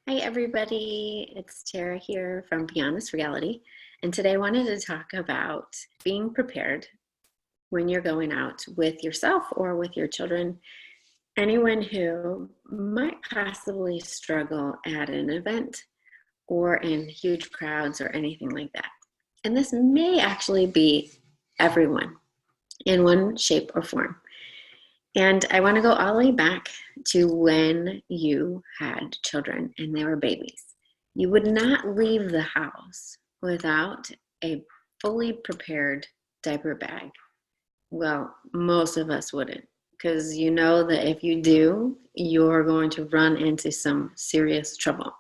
Hi, everybody. It's Tara here from Beyond This Reality. And today I wanted to talk about being prepared when you're going out with yourself or with your children. Anyone who might possibly struggle at an event or in huge crowds or anything like that. And this may actually be everyone in one shape or form. And I want to go all the way back to when you had children and they were babies. You would not leave the house without a fully prepared diaper bag. Well, most of us wouldn't, because you know that if you do, you're going to run into some serious trouble.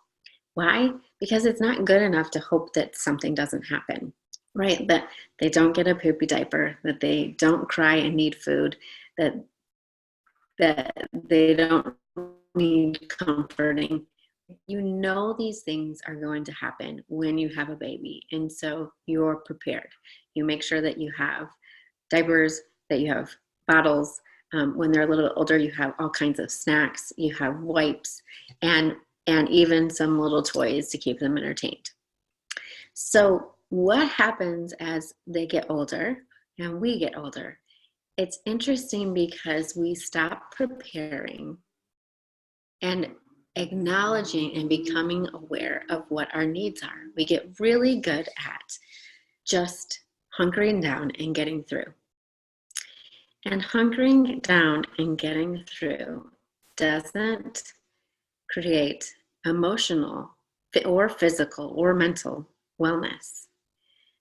Why? Because it's not good enough to hope that something doesn't happen, right? That they don't get a poopy diaper, that they don't cry and need food, that they don't need comforting. You know these things are going to happen when you have a baby, and so you're prepared. You make sure that you have diapers, that you have bottles. When they're a little bit older, you have all kinds of snacks. You have wipes, and even some little toys to keep them entertained. So what happens as they get older and we get older? It's interesting because we stop preparing and acknowledging and becoming aware of what our needs are. We get really good at just hunkering down and getting through. And hunkering down and getting through doesn't create emotional or physical or mental wellness.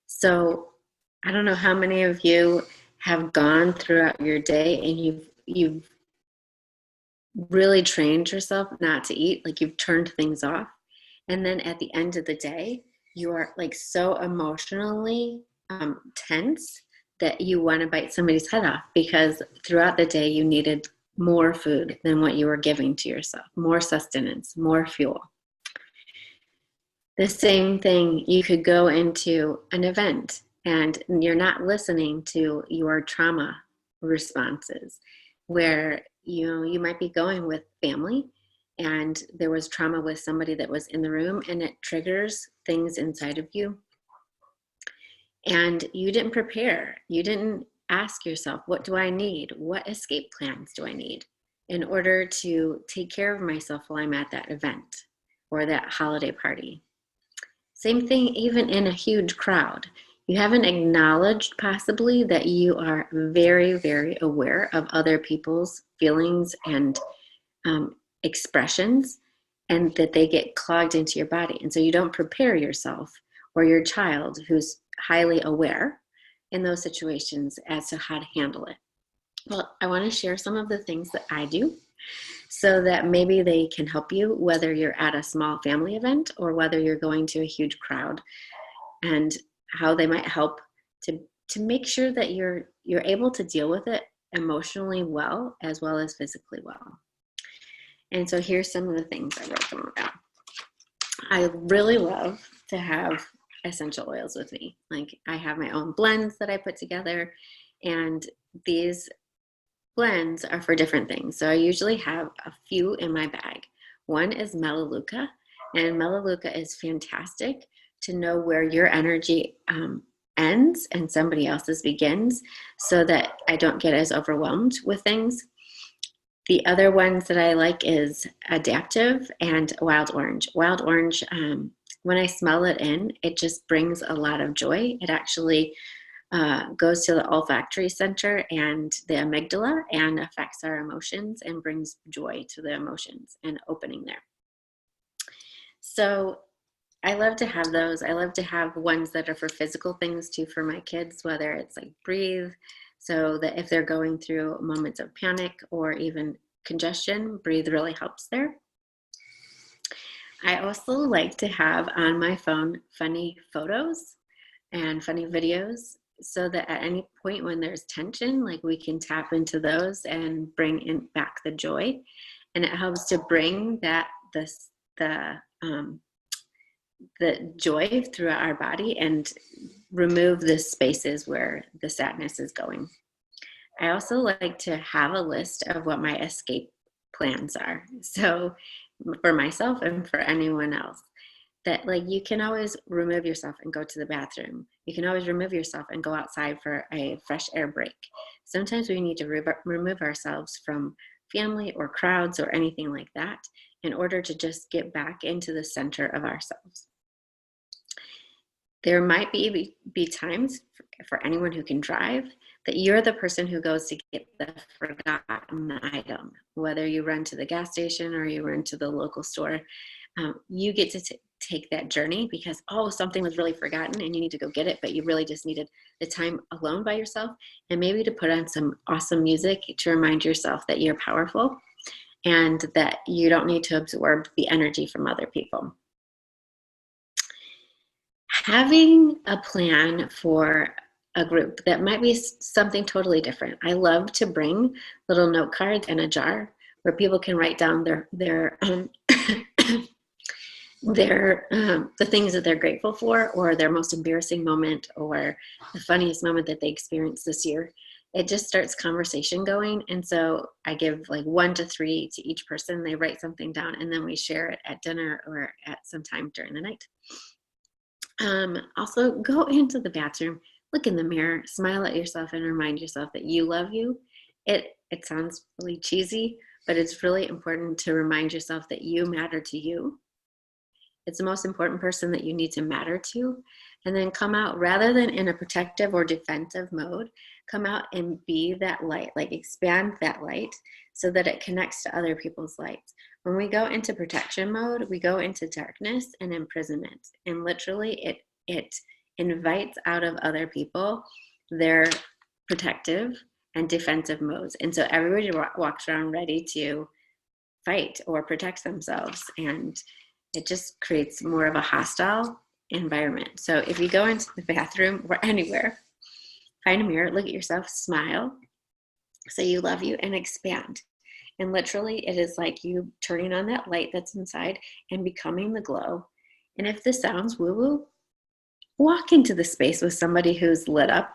So I don't know how many of you have gone throughout your day and you've really trained yourself not to eat, like you've turned things off. And then at the end of the day, you are like so emotionally tense that you want to bite somebody's head off because throughout the day you needed more food than what you were giving to yourself, more sustenance, more fuel. The same thing, you could go into an event and you're not listening to your trauma responses where you might be going with family and there was trauma with somebody that was in the room and it triggers things inside of you and you didn't prepare. You didn't ask yourself, what do I need? What escape plans do I need in order to take care of myself while I'm at that event or that holiday party? Same thing even in a huge crowd. You haven't acknowledged possibly that you are very, very aware of other people's feelings and expressions and that they get clogged into your body. And so you don't prepare yourself or your child who's highly aware in those situations as to how to handle it. Well, I want to share some of the things that I do so that maybe they can help you, whether you're at a small family event or whether you're going to a huge crowd, and how they might help to make sure that you're able to deal with it emotionally well as physically well. And so here's some of the things I wrote them about. I really love to have essential oils with me. Like I have my own blends that I put together, and these blends are for different things. So I usually have a few in my bag. One is Melaleuca, and Melaleuca is fantastic to know where your energy ends and somebody else's begins so that I don't get as overwhelmed with things. The other ones that I like is Adaptive and Wild Orange. Wild Orange, when I smell it in, it just brings a lot of joy. It actually goes to the olfactory center and the amygdala and affects our emotions and brings joy to the emotions and opening there. So I love to have those. I love to have ones that are for physical things too for my kids, whether it's like Breathe, so that if they're going through moments of panic or even congestion, Breathe really helps there. I also like to have on my phone funny photos and funny videos so that at any point when there's tension, like we can tap into those and bring in back the joy. And it helps to bring the joy throughout our body and remove the spaces where the sadness is going. I also like to have a list of what my escape plans are. So for myself and for anyone else, that like you can always remove yourself and go to the bathroom. You can always remove yourself and go outside for a fresh air break. Sometimes we need to remove ourselves from family or crowds or anything like that in order to just get back into the center of ourselves. There might be times for anyone who can drive that you're the person who goes to get the forgotten item, whether you run to the gas station or you run to the local store. You get to take that journey because, oh, something was really forgotten and you need to go get it, but you really just needed the time alone by yourself and maybe to put on some awesome music to remind yourself that you're powerful and that you don't need to absorb the energy from other people. Having a plan for a group that might be something totally different. I love to bring little note cards in a jar where people can write down their the things that they're grateful for, or their most embarrassing moment, or the funniest moment that they experienced this year. It just starts conversation going. And so I give like 1 to 3 to each person. They write something down and then we share it at dinner or at some time during the night. Also go into the bathroom, look in the mirror, smile at yourself and remind yourself that you love you. It sounds really cheesy, but it's really important to remind yourself that you matter to you. It's the most important person that you need to matter to. And then come out, rather than in a protective or defensive mode, come out and be that light, like expand that light so that it connects to other people's lights. When we go into protection mode, we go into darkness and imprisonment. And literally it invites out of other people their protective and defensive modes. And so everybody walks around ready to fight or protect themselves. And it just creates more of a hostile environment. So if you go into the bathroom or anywhere, find a mirror, look at yourself, smile, say you love you, and expand. And literally, it is like you turning on that light that's inside and becoming the glow. And if this sounds woo-woo, walk into the space with somebody who's lit up.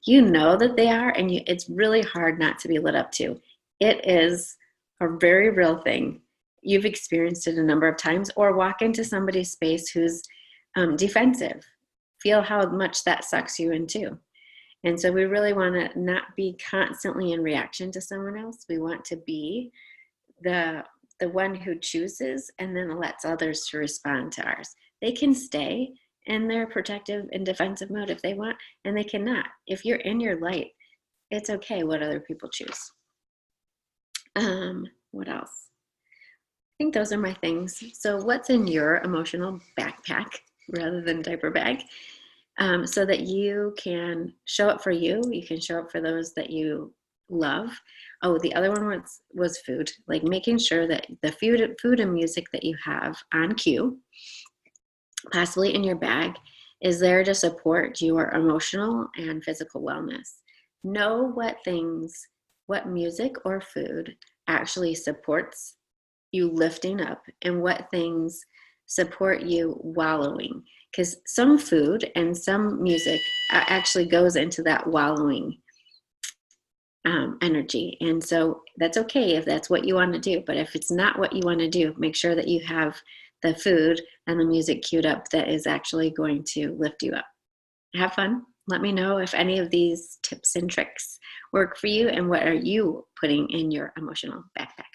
You know that they are, and it's really hard not to be lit up too. It is a very real thing. You've experienced it a number of times, or walk into somebody's space who's defensive. Feel how much that sucks you in too. And so we really want to not be constantly in reaction to someone else. We want to be the one who chooses and then lets others to respond to ours. They can stay in their protective and defensive mode if they want, and they cannot. If you're in your light, it's okay what other people choose. What else? I think those are my things. So what's in your emotional backpack rather than diaper bag? So that you can show up for you. You can show up for those that you love. Oh, the other one was food, like making sure that the food and music that you have on cue, possibly in your bag, is there to support your emotional and physical wellness. Know what music or food actually supports you lifting up and what things support you wallowing. Because some food and some music actually goes into that wallowing energy. And so that's okay if that's what you want to do. But if it's not what you want to do, make sure that you have the food and the music queued up that is actually going to lift you up. Have fun. Let me know if any of these tips and tricks work for you and what are you putting in your emotional backpack.